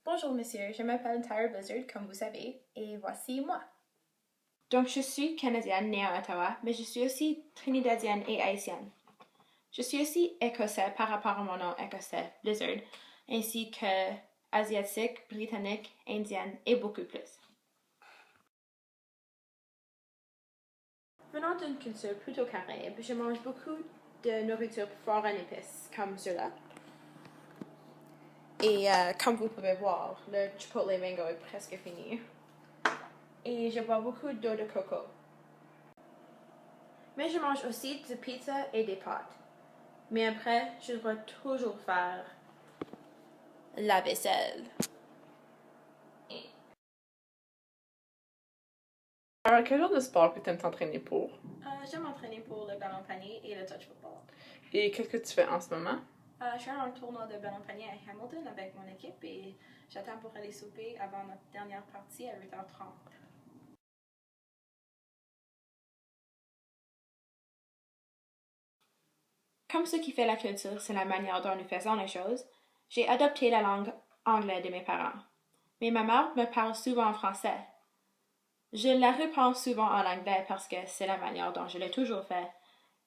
Bonjour monsieur, je m'appelle Tyra Blizzard, comme vous savez, et voici moi. Donc je suis canadienne née à Ottawa, mais je suis aussi trinidadienne et haïtienne. Je suis aussi écossais par rapport à mon nom écossais, Blizzard, ainsi que asiatique, britannique, indienne et beaucoup plus. Venant d'une culture plutôt caraïbe, je mange beaucoup de nourriture fort en épices, comme cela. Et comme vous pouvez voir, le Chipotle Mango est presque fini. Et je bois beaucoup d'eau de coco. Mais je mange aussi de pizza et des pâtes. Mais après, je dois toujours faire la vaisselle. Alors, quel genre de sport que tu aimes t'entraîner pour? J'aime m'entraîner pour le ballon panier et le touch football. Et qu'est-ce que tu fais en ce moment? Je suis à un tournoi de ballon panier à Hamilton avec mon équipe et j'attends pour aller souper avant notre dernière partie à 8h30. Comme ce qui fait la culture, c'est la manière dont nous faisons les choses, j'ai adopté la langue anglaise de mes parents. Mais ma mère me parle souvent en français. Je la reprends souvent en anglais parce que c'est la manière dont je l'ai toujours fait.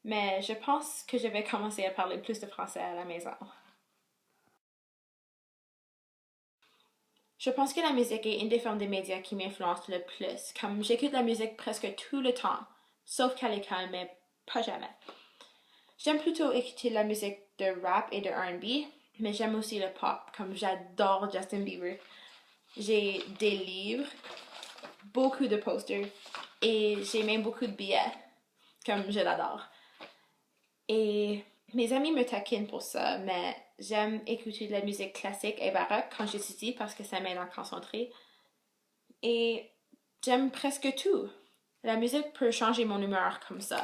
Mais je pense que je vais commencer à parler plus de français à la maison. Je pense que la musique est une des formes de médias qui m'influence le plus, comme j'écoute la musique presque tout le temps, sauf qu'à l'école, mais pas jamais. J'aime plutôt écouter la musique de rap et de R&B, mais j'aime aussi le pop, comme j'adore Justin Bieber. J'ai des livres, beaucoup de posters, et j'ai même beaucoup de billets, comme je l'adore. Et mes amis me taquinent pour ça, mais j'aime écouter de la musique classique et baroque quand j'étudie parce que ça m'aide à me concentrer. Et j'aime presque tout. La musique peut changer mon humeur comme ça.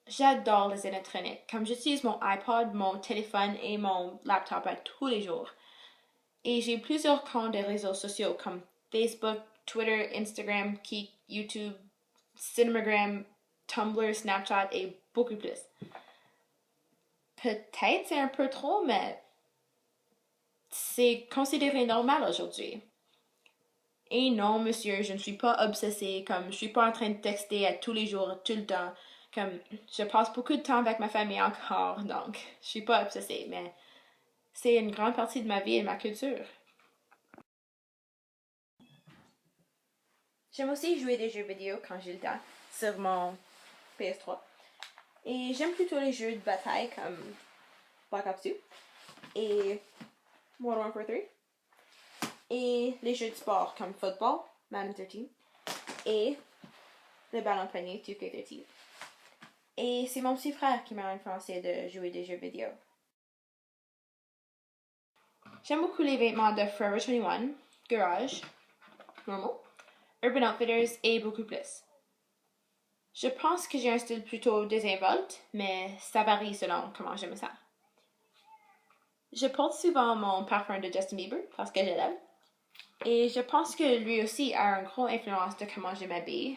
J'adore les électroniques, comme j'utilise mon iPod, mon téléphone et mon laptop à tous les jours. Et j'ai plusieurs comptes de réseaux sociaux comme Facebook, Twitter, Instagram, Kik, YouTube, Cinemagram, Tumblr, Snapchat et beaucoup plus. Peut-être c'est un peu trop, mais c'est considéré normal aujourd'hui. Et non, monsieur, je ne suis pas obsédée, comme je suis pas en train de texter à tous les jours, tout le temps. Comme je passe beaucoup de temps avec ma famille encore, donc je suis pas obsédée, mais c'est une grande partie de ma vie et de ma culture. J'aime aussi jouer des jeux vidéo quand j'ai le temps, sur mon PS3. Et j'aime plutôt les jeux de bataille comme Black Ops 2 et Modern Warfare 3. Et les jeux de sport comme football, Madden 13, et le ballon panier 2K13. Et c'est mon petit frère qui m'a influencé de jouer des jeux vidéo. J'aime beaucoup les vêtements de Forever 21, Garage, Normal, Urban Outfitters et beaucoup plus. Je pense que j'ai un style plutôt désinvolte, mais ça varie selon comment j'aime ça. Je porte souvent mon parfum de Justin Bieber parce que je l'aime. Et je pense que lui aussi a une grande influence de comment je m'habille.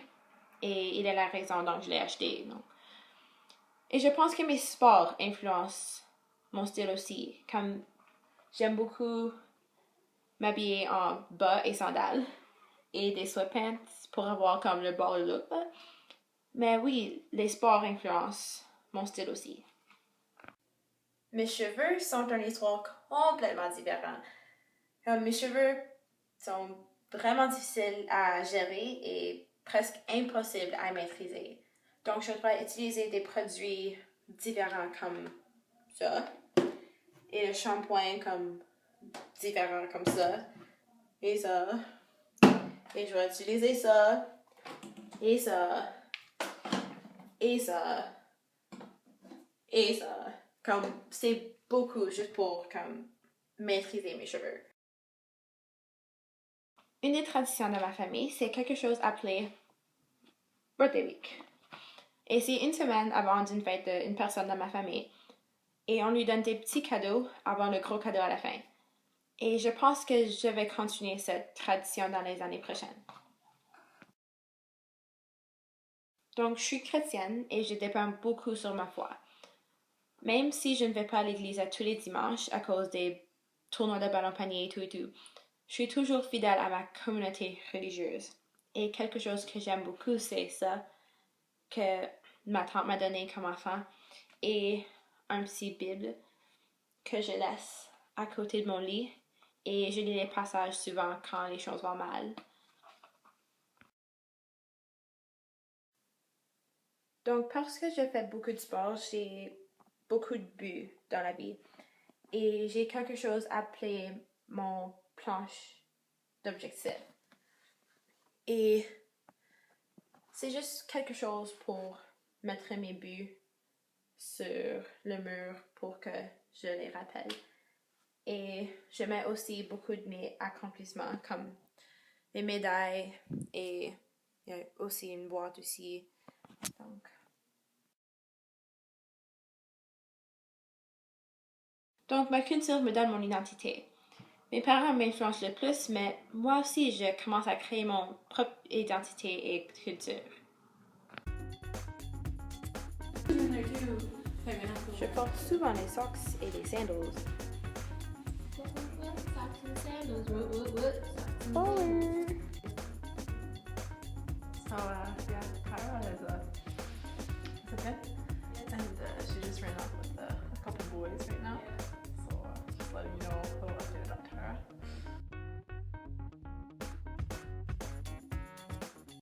Et il est la raison dont je l'ai acheté. Donc. Et je pense que mes sports influencent mon style aussi. Comme j'aime beaucoup m'habiller en bas et sandales et des sweatpants pour avoir comme le ball look. Mais oui, les sports influencent mon style aussi. Mes cheveux sont une histoire complètement différente. Mes cheveux sont vraiment difficiles à gérer et presque impossibles à maîtriser. Donc, je dois utiliser des produits différents comme ça. Et le shampoing comme différent comme ça. Et ça. Et je vais utiliser ça. Et ça. Et ça. Et ça. Comme, c'est beaucoup juste pour comme maîtriser mes cheveux. Une des traditions de ma famille, c'est quelque chose appelé Birthday Week. Et c'est une semaine avant d'une fête d'une personne dans ma famille. Et on lui donne des petits cadeaux avant le gros cadeau à la fin. Et je pense que je vais continuer cette tradition dans les années prochaines. Donc, je suis chrétienne et je dépends beaucoup sur ma foi. Même si je ne vais pas à l'église à tous les dimanches à cause des tournois de ballon panier et tout, je suis toujours fidèle à ma communauté religieuse. Et quelque chose que j'aime beaucoup, c'est ça que ma tante m'a donné comme enfant et un petit Bible que je laisse à côté de mon lit et je lis les passages souvent quand les choses vont mal. Donc, parce que je fais beaucoup de sport, j'ai beaucoup de buts dans la vie. Et j'ai quelque chose appelé mon planche d'objectifs. Et c'est juste quelque chose pour mettre mes buts sur le mur pour que je les rappelle. Et je mets aussi beaucoup de mes accomplissements comme mes médailles et il y a aussi une boîte aussi. Donc ma culture me donne mon identité. Mes parents m'influencent le plus, mais moi aussi je commence à créer mon propre identité et culture. Je porte souvent les socks et les sandals. Baller! So, yeah.